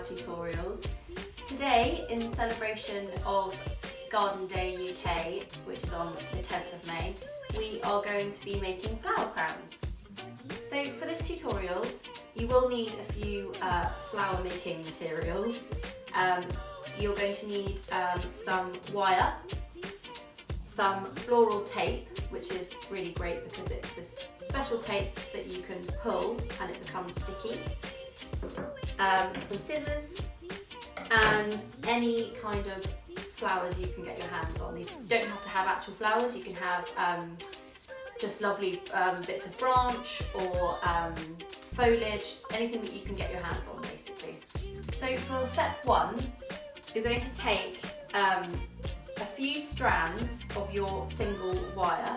tutorials. Today, in celebration of Garden Day UK, which is on the 10th of May, we are going to be making flower crowns. So for this tutorial, you will need a few flower making materials. You're going to need some wire, some floral tape, which is really great because it's this special tape that you can pull and it becomes sticky, some scissors, and any kind of flowers you can get your hands on. These don't have to have actual flowers, you can have just lovely bits of branch or foliage, anything that you can get your hands on basically. So for step one, you're going to take a few strands of your single wire.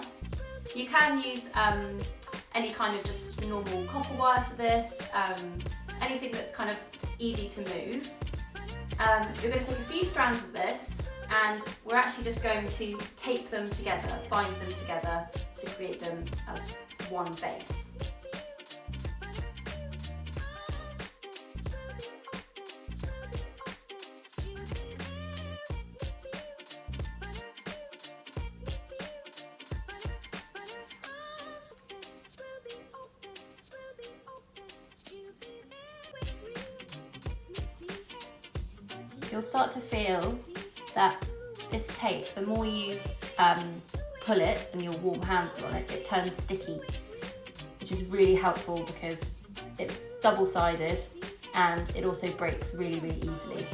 You can use any kind of just normal copper wire for this, anything that's kind of easy to move. You're going to take a few strands of this and we're actually just going to tape them together, bind them together to create them as one base. You'll start to feel that this tape, the more you pull it and your warm hands are on it, it turns sticky, which is really helpful because it's double-sided and it also breaks really, really easily.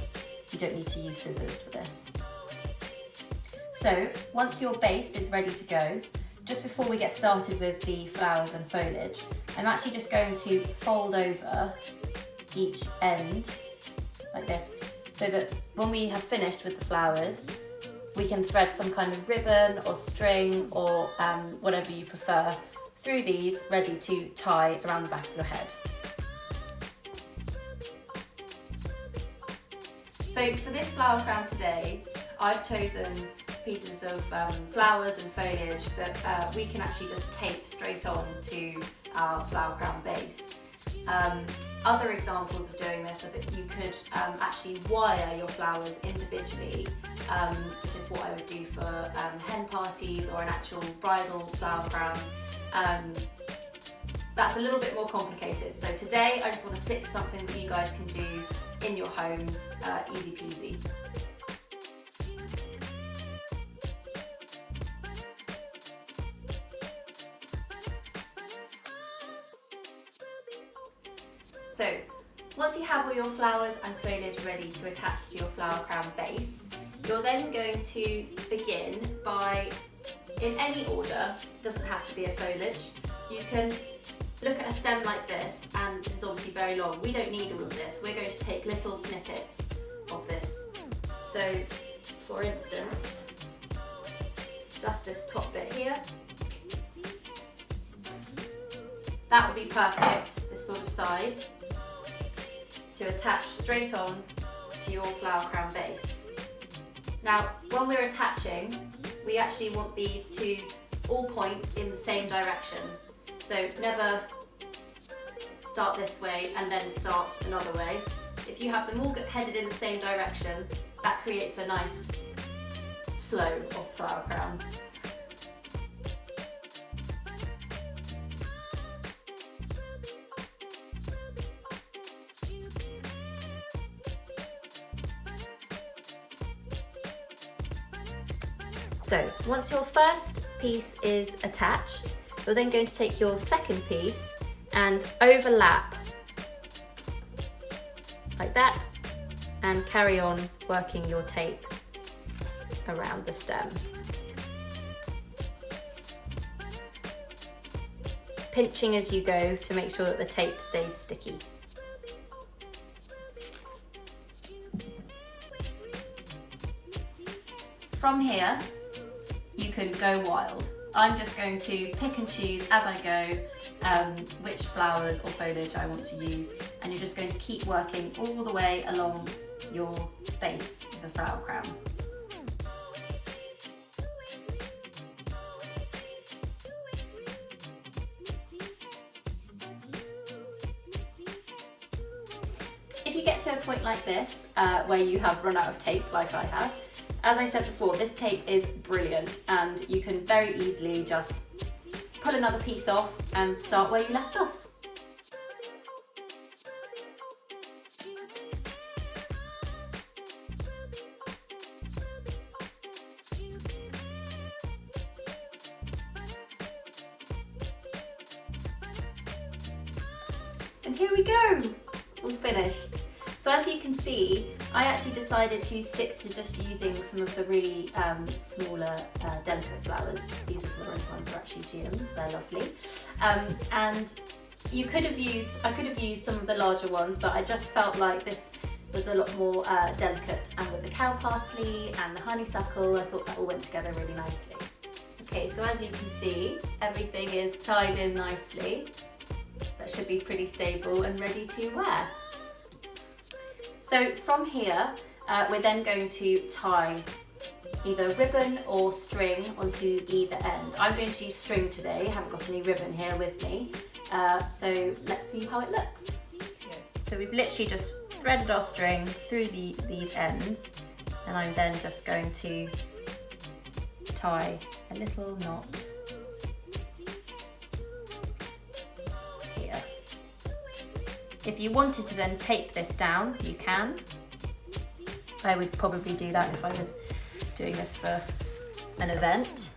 You don't need to use scissors for this. So once your base is ready to go, just before we get started with the flowers and foliage, I'm actually just going to fold over each end like this, so that when we have finished with the flowers, we can thread some kind of ribbon or string or whatever you prefer through these, ready to tie around the back of your head. So for this flower crown today, I've chosen pieces of flowers and foliage that we can actually just tape straight on to our flower crown base. Other examples of doing this are that you could actually wire your flowers individually, which is what I would do for hen parties or an actual bridal flower crown. That's a little bit more complicated. So today I just want to stick to something that you guys can do in your homes, easy peasy. So, once you have all your flowers and foliage ready to attach to your flower crown base, you're then going to begin by, in any order, doesn't have to be a foliage, you can look at a stem like this, and this is obviously very long. We don't need all of this, we're going to take little snippets of this. So, for instance, just this top bit here. That would be perfect, this sort of size, to attach straight on to your flower crown base. Now, when we're attaching, we actually want these to all point in the same direction. So never start this way and then start another way. If you have them all headed in the same direction, that creates a nice flow of flower crown. So once your first piece is attached, you're then going to take your second piece and overlap like that and carry on working your tape around the stem. Pinching as you go to make sure that the tape stays sticky. From here, you can go wild. I'm just going to pick and choose as I go which flowers or foliage I want to use, and you're just going to keep working all the way along your base of the flower crown. if you get to a point like this, where you have run out of tape, like I have, as I said before, this tape is brilliant and you can very easily just pull another piece off and start where you left off. And here we go, all finished. So as you can see, I actually decided to stick to just using some of the really smaller, delicate flowers. These are the ones are actually gems, they're lovely. And I could have used some of the larger ones, but I just felt like this was a lot more delicate. And with the cow parsley and the honeysuckle, I thought that all went together really nicely. Okay, so as you can see, everything is tied in nicely. That should be pretty stable and ready to wear. So from here, we're then going to tie either ribbon or string onto either end. I'm going to use string today, I haven't got any ribbon here with me. So let's see how it looks. So we've literally just threaded our string through these ends, and I'm then just going to tie a little knot here. If you wanted to then tape this down, you can. I would probably do that if I was doing this for an event.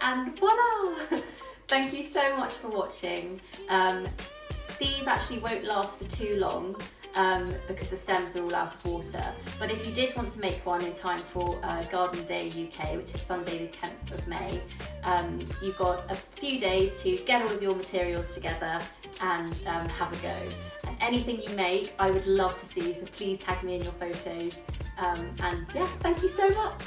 And voila! Thank you so much for watching. These actually won't last for too long because the stems are all out of water. But if you did want to make one in time for Garden Day UK, which is Sunday the 10th of May, you've got a few days to get all of your materials together and have a go. And anything you make, I would love to see, so please tag me in your photos. And yeah, thank you so much.